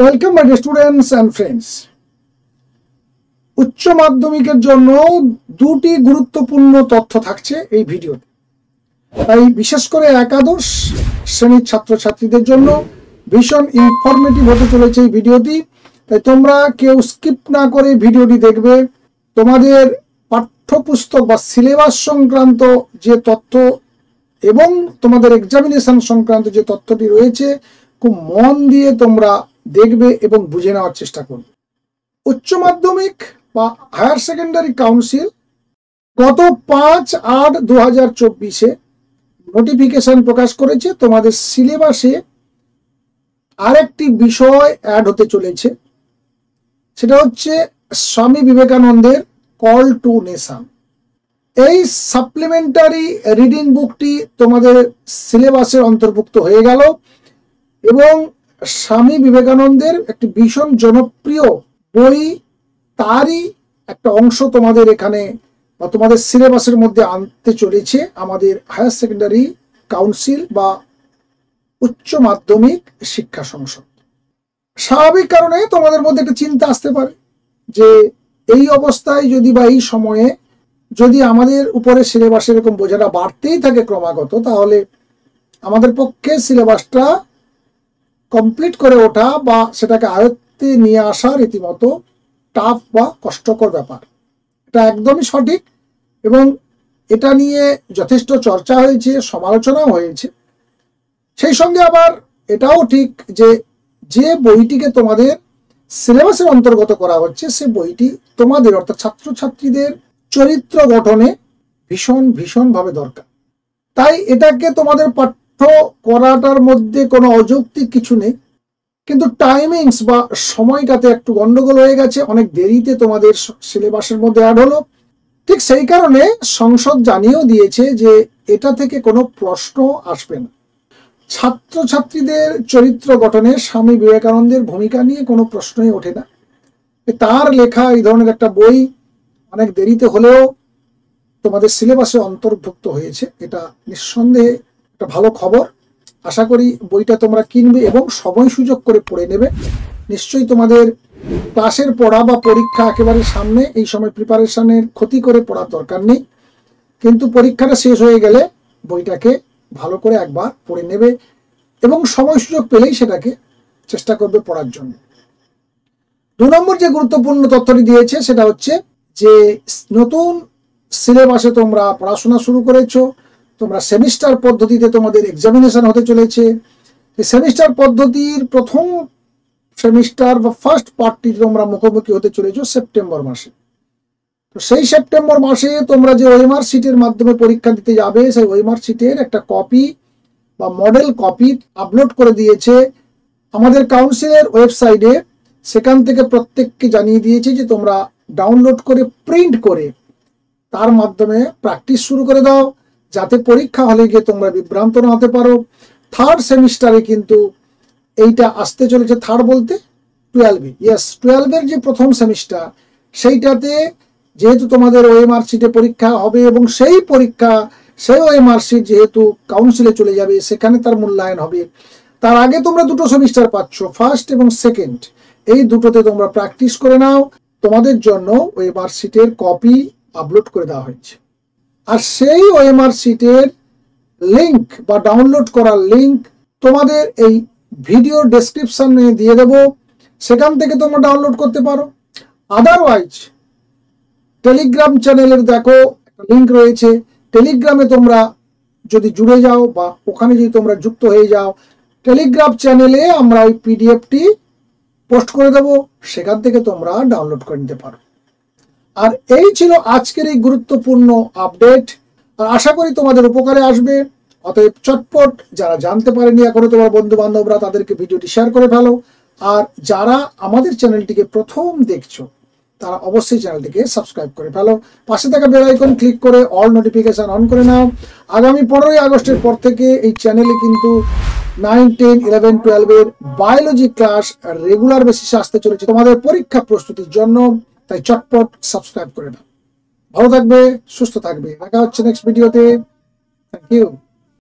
Welcome my dear students and friends. উচ্চ মাধ্যমিকের জন্য দুটি গুরুত্বপূর্ণ তথ্য থাকছে এই ভিডিওতে। তাই বিশেষ করে একাদশ শ্রেণীর ছাত্রছাত্রীদের জন্য ভীষণ ইনফরমেটিভ হতে চলেছে এই ভিডিওটি। তাই তোমরা কেউ স্কিপ না করে ভিডিওটি দেখবে। তোমাদের পাঠ্যপুস্তক বা সিলেবাস সংক্রান্ত যে তথ্য এবং তোমাদের এক্সামিনেশন সংক্রান্ত যে তথ্যটি রয়েছে খুব মন দিয়ে তোমরা দেখবে এবং বুঝে নেওয়ার চেষ্টা করবে। উচ্চ মাধ্যমিক বা হায়ার সেকেন্ডারি কাউন্সিল গত 5/8/2024 নোটিফিকেশন প্রকাশ করেছে। তোমাদের সিলেবাসে আরেকটি বিষয় অ্যাড হতে চলেছে, সেটা হচ্ছে স্বামী বিবেকানন্দের কল টু নেশন। এই সাপ্লিমেন্টারি রিডিং বুকটি তোমাদের সিলেবাসের অন্তর্ভুক্ত হয়ে গেল এবং স্বামী বিবেকানন্দের একটি ভীষণ জনপ্রিয় বই, তারই একটা অংশ তোমাদের এখানে বা তোমাদের সিলেবাসের মধ্যে আনতে চলেছে আমাদের হায়ার সেকেন্ডারি কাউন্সিল বা উচ্চ মাধ্যমিক শিক্ষা সংসদ। স্বাভাবিক কারণে তোমাদের মধ্যে একটা চিন্তা আসতে পারে যে এই অবস্থায় যদি বা এই সময়ে যদি আমাদের উপরে সিলেবাসের এরকম বোঝাটা বাড়তেই থাকে ক্রমাগত, তাহলে আমাদের পক্ষে সিলেবাসটা কমপ্লিট করে ওঠা বা সেটাকে আয়ত্তে নিয়ে আসা রীতিমতো টাফ বা কষ্টকর ব্যাপার। এটা একদমই সঠিক এবং এটা নিয়ে যথেষ্ট চর্চা হয়েছে, সমালোচনাও হয়েছে। সেই সঙ্গে আবার এটাও ঠিক যে যে বইটিকে তোমাদের সিলেবাসের অন্তর্গত করা হচ্ছে সে বইটি তোমাদের অর্থাৎ ছাত্রছাত্রীদের চরিত্র গঠনে ভীষণভাবে দরকার। তাই এটাকে তোমাদের পাঠ্য করাটার মধ্যে কোনো অযৌক্তিক কিছু নেই, কিন্তু টাইমিংস বা সময়টাতে একটু গন্ডগোল হয়ে গেছে, অনেক দেরিতে তোমাদের সিলেবাসের মধ্যে অ্যাড হলো। ঠিক সেই কারণে সংসদ জানিয়েও দিয়েছে যে এটা থেকে কোনো প্রশ্ন আসবে না। ছাত্রছাত্রীদের চরিত্র গঠনে স্বামী বিবেকানন্দের ভূমিকা নিয়ে কোনো প্রশ্নই ওঠে না। তার লেখা এই ধরনের একটা বই অনেক দেরিতে হলেও তোমাদের সিলেবাসে অন্তর্ভুক্ত হয়েছে, এটা নিঃসন্দেহে একটা ভালো খবর। আশা করি বইটা তোমরা কিনবে এবং সময় সুযোগ করে পড়ে নেবে। নিশ্চয়ই তোমাদের ক্লাসের পড়া বা পরীক্ষা একেবারে সামনে, এই সময় প্রিপারেশনের ক্ষতি করে পড়ার দরকার নেই, কিন্তু পরীক্ষাটা শেষ হয়ে গেলে বইটাকে ভালো করে একবার পড়ে নেবে এবং সময় সুযোগ পেলেই সেটাকে চেষ্টা করবে পড়ার জন্য। 2 নম্বর যে গুরুত্বপূর্ণ তথ্যটি দিয়েছে সেটা হচ্ছে যে নতুন সিলেবাসে তোমরা পড়াশোনা শুরু করেছো, তোমরা সেমিস্টার পদ্ধতিতে তোমাদের এক্সামিনেশন হতে চলেছে। এই সেমিস্টার পদ্ধতির প্রথম সেমিস্টার বা ফার্স্ট পার্টটি তোমরা মুখোমুখি হতে চলেছো সেপ্টেম্বর মাসে। তো সেই সেপ্টেম্বর মাসে তোমরা যে ওএমআর শিটের মাধ্যমে পরীক্ষা দিতে যাবে, সেই ওএমআর শিটের একটা কপি বা মডেল কপি আপলোড করে দিয়েছে আমাদের কাউন্সিলের ওয়েবসাইটে। সেখান থেকে প্রত্যেককে জানিয়ে দিয়েছে যে তোমরা ডাউনলোড করে প্রিন্ট করে তার মাধ্যমে প্র্যাকটিস শুরু করে দাও, যাতে পরীক্ষা হলে গিয়ে তোমরা বিভ্রান্ত না হতে পারো। থার্ড সেমিস্টারে কিন্তু এইটা আসতে চলেছে, থার্ড বলতে 12, ইয়েস 12-এর যে প্রথম সেমিস্টার, সেইটাতে যেহেতু তোমাদের ওএমআর শিটে পরীক্ষা হবে এবং সেই পরীক্ষা সেই ওএমআর শিট যেহেতু কাউন্সিলে চলে যাবে সেখানে তার মূল্যায়ন হবে। তার আগে তোমরা 2টো সেমিস্টার পাচ্ছ, ফার্স্ট এবং সেকেন্ড। এই দুটোতে তোমরা প্র্যাকটিস করে নাও। তোমাদের জন্য ওএমআর শিটের কপি আপলোড করে দেওয়া হয়েছে, আর সেই ওএমআর শিটের লিঙ্ক বা ডাউনলোড করার লিঙ্ক তোমাদের এই ভিডিও ডেসক্রিপশনে দিয়ে দেব, সেখান থেকে তোমরা ডাউনলোড করতে পারো। আদারওয়াইজ টেলিগ্রাম চ্যানেলের দেখো একটা লিঙ্ক রয়েছে, টেলিগ্রামে তোমরা যদি জুড়ে যাও বা ওখানে যদি তোমরা যুক্ত হয়ে যাও, টেলিগ্রাম চ্যানেলে আমরা ওই পিডিএফটি পোস্ট করে দেব, সেখান থেকে তোমরা ডাউনলোড করে নিতে পারো। আর এই ছিল আজকের এই গুরুত্বপূর্ণ আপডেট, আর আশা করি তোমাদের উপকারে আসবে। অতএব চটপট যারা জানতে পারেনি এখনো তোমার বন্ধু বান্ধবরা, তাদেরকে ভিডিওটি শেয়ার করে ফেলো। আর যারা আমাদের চ্যানেলটিকে প্রথম দেখছো তারা অবশ্যই চ্যানেলটিকে সাবস্ক্রাইব করে ফেলো। পাশে থাকা বেল আইকন ক্লিক করে অল নোটিফিকেশন অন করে নাও। আগামী 15ই আগস্টের পর থেকে এই চ্যানেলে কিন্তু 9, 10, 11, 12-এর বায়োলজি ক্লাস রেগুলার বেসিসে আসতে চলেছে তোমাদের পরীক্ষা প্রস্তুতির জন্য। তাই চটপট সাবস্ক্রাইব করে নাও। ভালো থাকবে, সুস্থ থাকবে। দেখা হচ্ছে নেক্সট ভিডিওতে। Thank you.